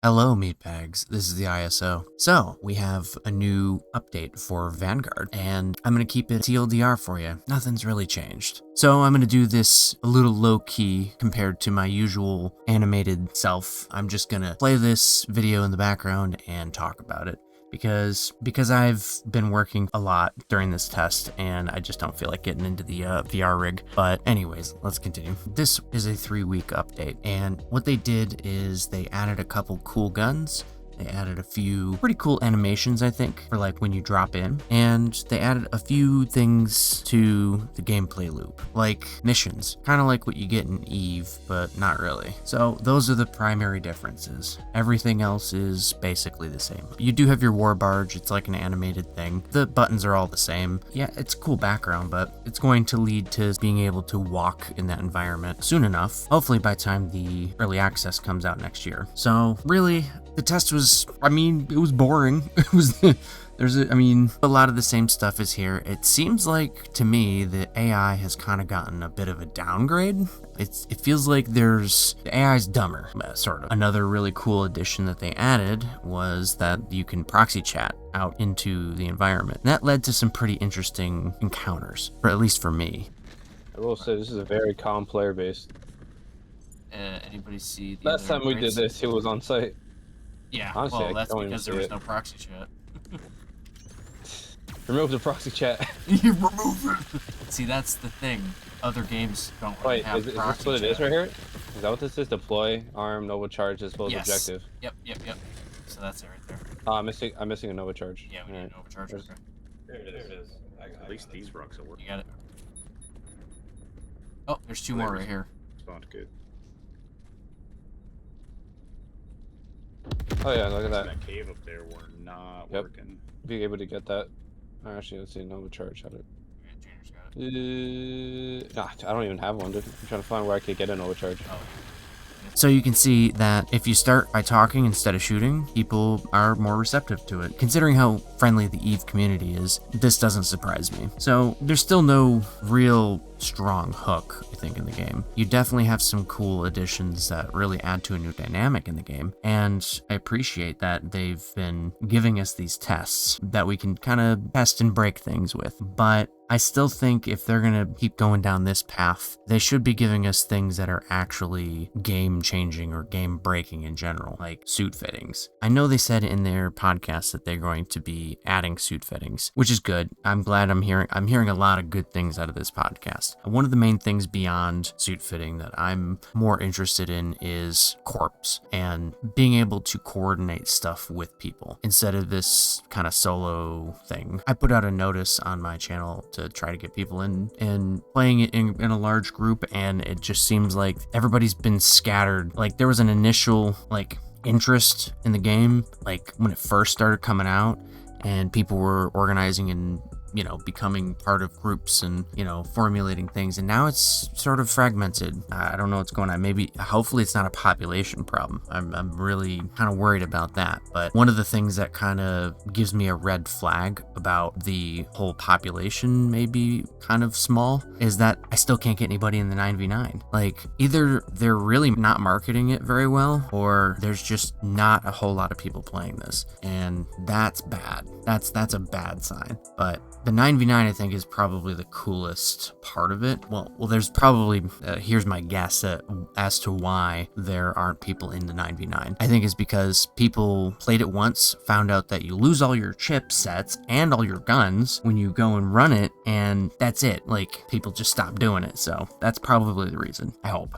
Hello, meatbags. This is the ISO. So, we have a new update for Vanguard, and I'm going to keep it TLDR for you. Nothing's really changed. So, I'm going to do this a little low-key compared to my usual animated self. I'm just going to play this video in the background and talk about it. Because I've been working a lot during this test and I just don't feel like getting into the VR rig. But anyways, let's continue. This is a 3-week update, and what they did is they added a couple cool guns. They added a few pretty cool animations, I think, for like when you drop in. And they added a few things to the gameplay loop, like missions, kind of like what you get in Eve, but not really. So those are the primary differences. Everything else is basically the same. You do have your war barge. It's like an animated thing. The buttons are all the same. Yeah, it's a cool background, but it's going to lead to being able to walk in that environment soon enough, hopefully by the time the early access comes out next year. So really, the test was, it was boring. A lot of the same stuff is here. It seems like, to me, the AI has kind of gotten a bit of a downgrade. It feels like the AI's dumber, sort of. Another really cool addition that they added was that you can proxy chat out into the environment. And that led to some pretty interesting encounters, or at least for me. I will say this is a very calm player base. Anybody see the Last time we did this, he was on site. Yeah, honestly, well, that's because there was no proxy chat. Remove the proxy chat. You remove it! See, that's the thing. Other games don't really have is proxy this what chat. it is right here? Is that what this is? Deploy, arm, Nova charge as well as objective. Yep. So that's it right there. I'm missing a Nova charge. Yeah, we need a Nova charge. Okay. There it is. At least these rocks will work. You got it. Oh, there's two more right here. Spawned good. Oh yeah, look at that. That cave up there were not working. Be able to get that. Actually, let's see, Nova charge. How to... I don't even have one, dude. I'm trying to find where I could get a Nova charge. Oh. So you can see that if you start by talking instead of shooting, people are more receptive to it. Considering how friendly the EVE community is, this doesn't surprise me. So there's still no real strong hook, I think, in the game. You definitely have some cool additions that really add to a new dynamic in the game, and I appreciate that they've been giving us these tests that we can kind of test and break things with. But I still think if they're gonna keep going down this path, they should be giving us things that are actually game-changing or game-breaking in general, like suit fittings. I know they said in their podcast that they're going to be adding suit fittings, which is good. I'm glad I'm hearing a lot of good things out of this podcast. One of the main things beyond suit fitting that I'm more interested in is corps and being able to coordinate stuff with people instead of this kind of solo thing. I put out a notice on my channel to try to get people in and playing it in a large group, and it just seems like everybody's been scattered. Like there was an initial interest in the game like when it first started coming out, and people were organizing and becoming part of groups and, formulating things. And now it's sort of fragmented. I don't know what's going on. Hopefully it's not a population problem. I'm really kind of worried about that. But one of the things that kind of gives me a red flag about the whole population maybe kind of small is that I still can't get anybody in the 9v9. Like either they're really not marketing it very well, or there's just not a whole lot of people playing this. And that's bad. That's a bad sign. But the 9v9, I think, is probably the coolest part of it. Well, there's probably, here's my guess as to why there aren't people in the 9v9. I think it's because people played it once, found out that you lose all your chipsets and all your guns when you go and run it, and that's it. Like, people just stop doing it. So that's probably the reason, I hope.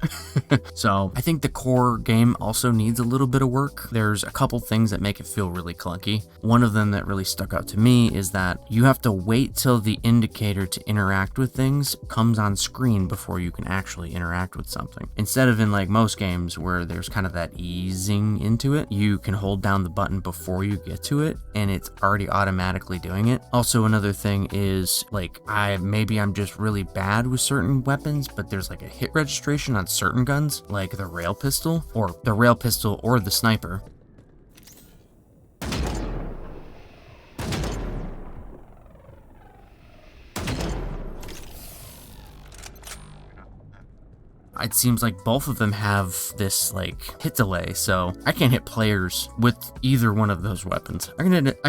So I think the core game also needs a little bit of work. There's a couple things that make it feel really clunky. One of them that really stuck out to me is that you have to wait till the indicator to interact with things comes on screen before you can actually interact with something. Instead of in like most games where there's kind of that easing into it, you can hold down the button before you get to it and it's already automatically doing it. Also, another thing is like I'm just really bad with certain weapons, but there's like a hit registration on certain guns, like the rail pistol or the sniper. it seems like both of them have this like hit delay, so I can't hit players with either one of those weapons. I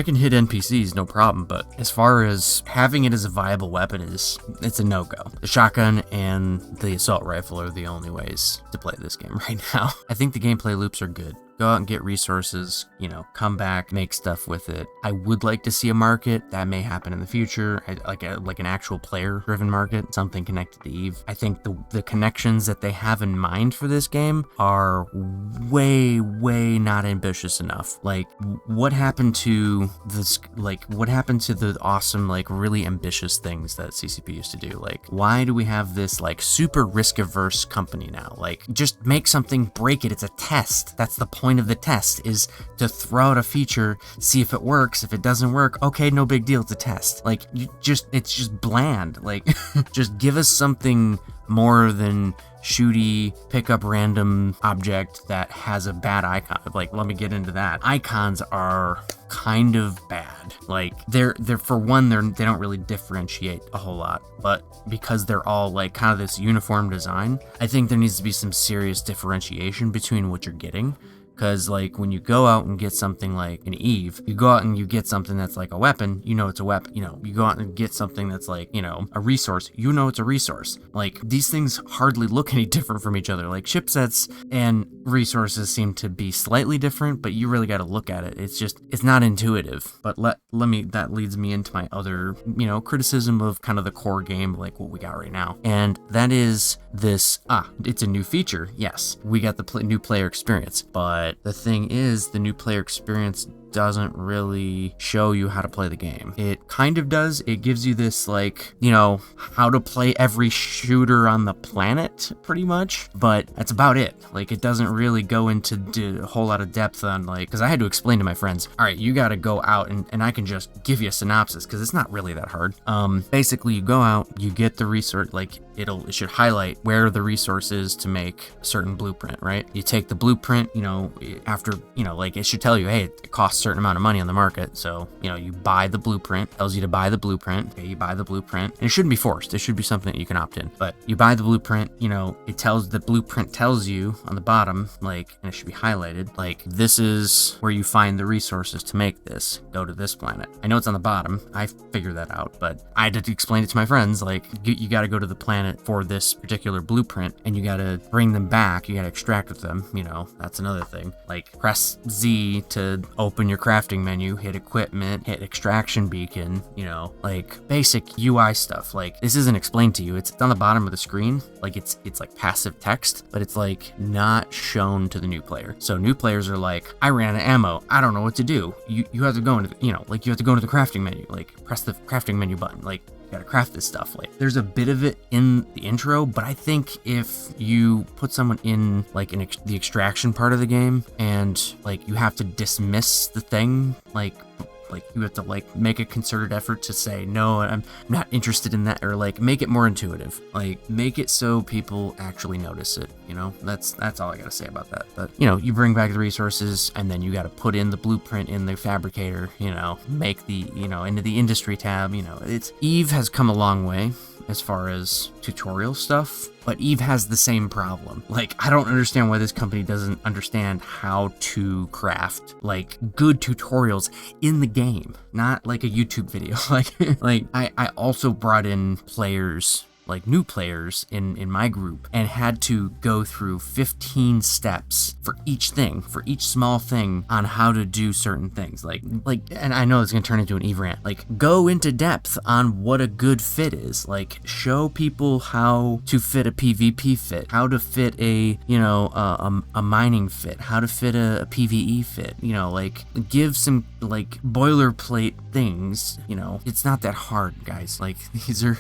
can hit NPCs, no problem, but as far as having it as a viable weapon it's a no-go. The shotgun and the assault rifle are the only ways to play this game right now. I think the gameplay loops are good. Go out and get resources, come back, make stuff with it. I would like to see a market. That may happen in the future, like an actual player-driven market, something connected to EVE. I think the connections that they have in mind for this game are way, way not ambitious enough. Like, what happened to this? Like, what happened to the awesome, like, really ambitious things that CCP used to do? Like, why do we have this, like, super risk-averse company now? Like, just make something, break it. It's a test. That's the point of the test, is to throw out a feature, see if it works. If it doesn't work, okay, no big deal, it's a test. Like, it's just bland. Like, just give us something more than shooty, pick up random object that has a bad icon. Like, let me get into that. Icons are kind of bad. Like, they're for one, they don't really differentiate a whole lot, but because they're all like kind of this uniform design, I think there needs to be some serious differentiation between what you're getting. Because, like, when you go out and get something like an EVE, you go out and you get something that's like a weapon, it's a weapon. You go out and get something that's like, a resource, it's a resource. Like, these things hardly look any different from each other. Like, chipsets and resources seem to be slightly different, but you really got to look at it. It's not intuitive. But that leads me into my other, criticism of kind of the core game, like what we got right now. And that is this, it's a new feature. Yes, we got the new player experience, but the thing is, the new player experience doesn't really show you how to play the game. It kind of does. It gives you this, like, how to play every shooter on the planet, pretty much, but that's about it. Like, it doesn't really go into a whole lot of depth on, like, because I had to explain to my friends, all right, you got to go out and I can just give you a synopsis, because it's not really that hard. Basically, you go out, you get the resource, like, it should highlight where the resource is to make a certain blueprint, right? You take the blueprint, after, like, it should tell you, hey, it costs a certain amount of money on the market, so, you buy the blueprint, tells you to buy the blueprint, okay, you buy the blueprint, and it shouldn't be forced, it should be something that you can opt in, but you buy the blueprint, the blueprint tells you on the bottom, like, and it should be highlighted, like, this is where you find the resources to make this, go to this planet. I know it's on the bottom, I figured that out, but I had to explain it to my friends, like, you gotta go to the planet for this particular blueprint, and you gotta bring them back, you gotta extract with them, that's another thing. Like, press Z to open your crafting menu, hit equipment, hit extraction beacon, like basic UI stuff. Like, this isn't explained to you, it's on the bottom of the screen, like it's like passive text, but it's like not shown to the new player. So new players are like, I ran out of ammo, I don't know what to do. You have to go into you have to go into the crafting menu, like press the crafting menu button, like you gotta craft this stuff. Like, there's a bit of it in the intro, but I think if you put someone in like the extraction part of the game, and like you have to dismiss the thing, like you have to like make a concerted effort to say, no, I'm not interested in that, or like make it more intuitive, like make it so people actually notice it, that's all I gotta say about that. But you bring back the resources, and then you gotta put in the blueprint in the fabricator, make the into the industry tab. It's EVE has come a long way as far as tutorial stuff, but EVE has the same problem. Like, I don't understand why this company doesn't understand how to craft like good tutorials in the game, not like a YouTube video. like I also brought in players, like new players in my group, and had to go through 15 steps for each small thing on how to do certain things. Like, and I know it's gonna turn into an EVE rant. Like, go into depth on what a good fit is. Like, show people how to fit a PvP fit, how to fit a mining fit, how to fit a PvE fit. like give some like boilerplate things. It's not that hard, guys. Like, these are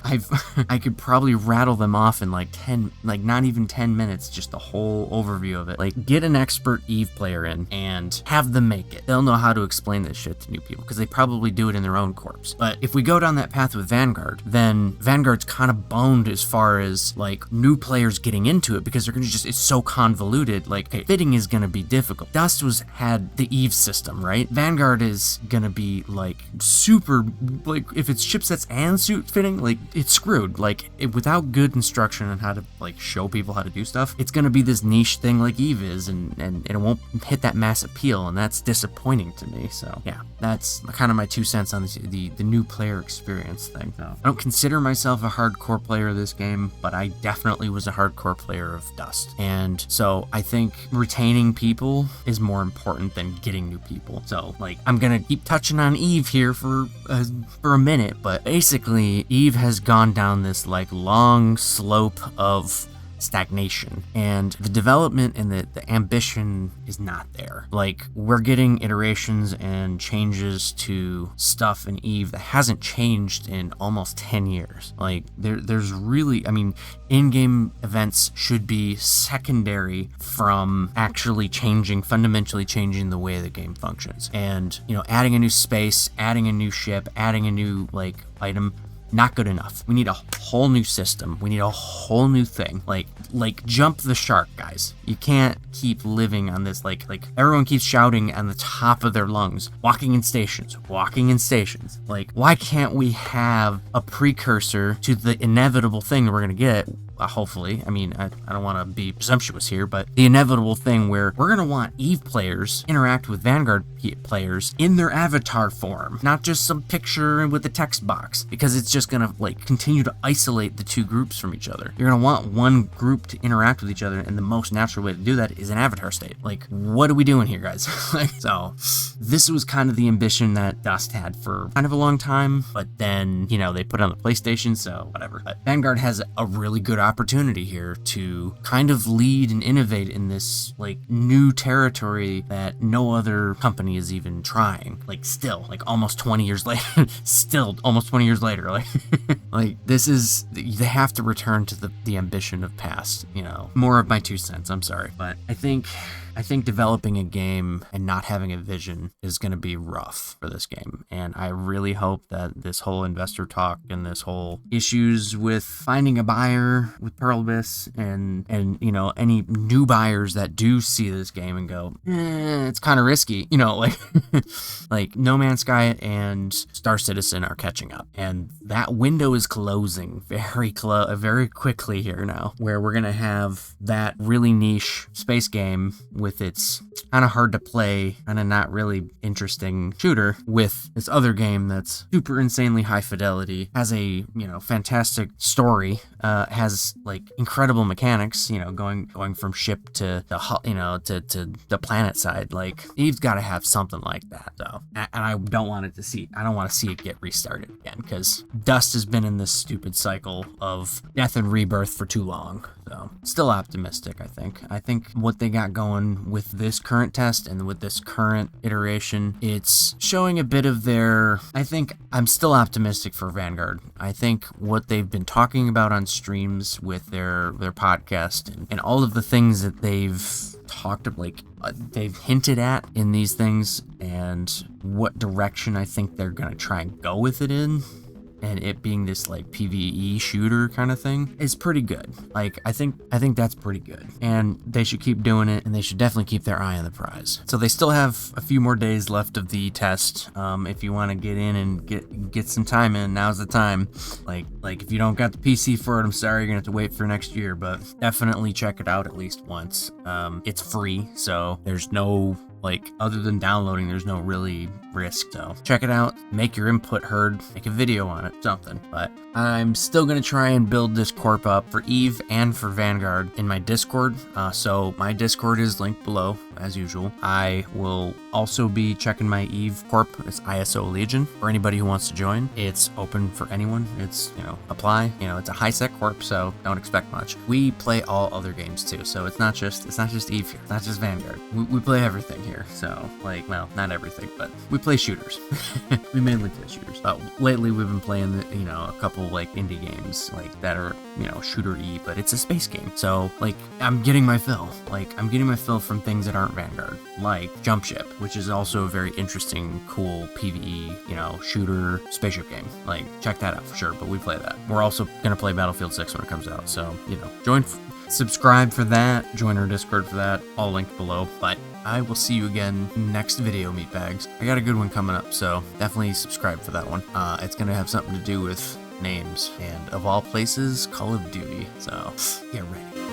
I could probably rattle them off in like 10, like not even 10 minutes, just the whole overview of it. Like, get an expert EVE player in and have them make it. They'll know how to explain this shit to new people, because they probably do it in their own corps. But if we go down that path with Vanguard, then Vanguard's kind of boned as far as like new players getting into it, because they're gonna it's so convoluted. Like, okay, fitting is gonna be difficult. Dust had the EVE system, right? Vanguard is gonna be like super, like if it's chipsets and suit fitting, like it's screwed. Like, without good instruction on how to like show people how to do stuff, it's gonna be this niche thing like Eve is, and it won't hit that mass appeal, and that's disappointing to me. So yeah, that's kind of my 2 cents on the new player experience thing. So, I don't consider myself a hardcore player of this game, but I definitely was a hardcore player of Dust, and so I think retaining people is more important than getting new people. So like, I'm gonna keep touching on Eve here for a minute, but basically Eve has gone down this like long slope of stagnation, and the development and the ambition is not there. Like, we're getting iterations and changes to stuff in Eve that hasn't changed in almost 10 years. Like, there's really, I mean, in-game events should be secondary from actually fundamentally changing the way the game functions. And, you know, adding a new space, adding a new ship, adding a new, like, item, not good enough. We need a whole new system. We need a whole new thing. Like jump the shark, guys. You can't keep living on this, like everyone keeps shouting on the top of their lungs, walking in stations. Like, why can't we have a precursor to the inevitable thing that we're gonna get? Hopefully, I mean, I don't want to be presumptuous here, but the inevitable thing where we're going to want Eve players interact with Vanguard players in their avatar form, not just some picture with a text box, because it's just going to like continue to isolate the two groups from each other. You're going to want one group to interact with each other, and the most natural way to do that is an avatar state. Like, what are we doing here, guys? So this was kind of the ambition that Dust had for kind of a long time, but then, you know, they put it on the PlayStation, so whatever. But Vanguard has a really good opportunity here to kind of lead and innovate in this like new territory that no other company is even trying. Like, still, like almost 20 years later, like this is, they have to return to the ambition of past, you know. More of my 2 cents, I'm sorry, but I think developing a game and not having a vision is going to be rough for this game. And I really hope that this whole investor talk and this whole issues with finding a buyer with Pearl Abyss and you know, any new buyers that do see this game and go, it's kind of risky, you know, like like No Man's Sky and Star Citizen are catching up, and that window is closing very quickly here now, where we're going to have that really niche space game with its kind of hard to play, kind of not really interesting shooter, with this other game that's super insanely high fidelity, has a, you know, fantastic story, has like incredible mechanics, you know, going from ship to the, you know, to the planet side. Like, Eve's got to have something like that, though. And I don't want to see it get restarted again, because Dust has been in this stupid cycle of death and rebirth for too long. So, still optimistic, I think. I think what they got going with this current test and with this current iteration, it's showing a bit of their... I think I'm still optimistic for Vanguard. I think what they've been talking about on streams with their podcast and all of the things that they've talked of, like, they've hinted at in these things, and what direction I think they're gonna try and go with it in, and it being this like PvE shooter kind of thing, is pretty good. Like, I think that's pretty good, and they should keep doing it, and they should definitely keep their eye on the prize. So they still have a few more days left of the test. If you want to get in and get some time in, now's the time. Like if you don't got the PC for it, I'm sorry, you're gonna have to wait for next year, but definitely check it out at least once. It's free, so there's no, like, other than downloading, there's no really risk. So check it out, make your input heard, make a video on it, something. But I'm still gonna try and build this Corp up for Eve and for Vanguard in my Discord. So my Discord is linked below, as usual. I will also be checking my Eve Corp. It's ISO Legion for anybody who wants to join. It's open for anyone. It's, you know, apply. You know, it's a high sec Corp, so don't expect much. We play all other games too, so it's not just Eve here. It's not just Vanguard. We play everything here. So, like, well, not everything, but we play shooters. We mainly play shooters. Lately we've been playing, you know, a couple like indie games like that are, you know, shooter-y, but it's a space game. So, like, I'm getting my fill. Like, I'm getting my fill from things that aren't Vanguard, like Jump Ship, which is also a very interesting, cool PvE, you know, shooter spaceship game. Like, check that out for sure, but we play that. We're also gonna play Battlefield 6 when it comes out, so, you know, subscribe for that, join our Discord for that, all linked below. But I will see you again next video, meatbags. I got a good one coming up, so definitely subscribe for that one. It's gonna have something to do with names. And of all places, Call of Duty. So, get ready.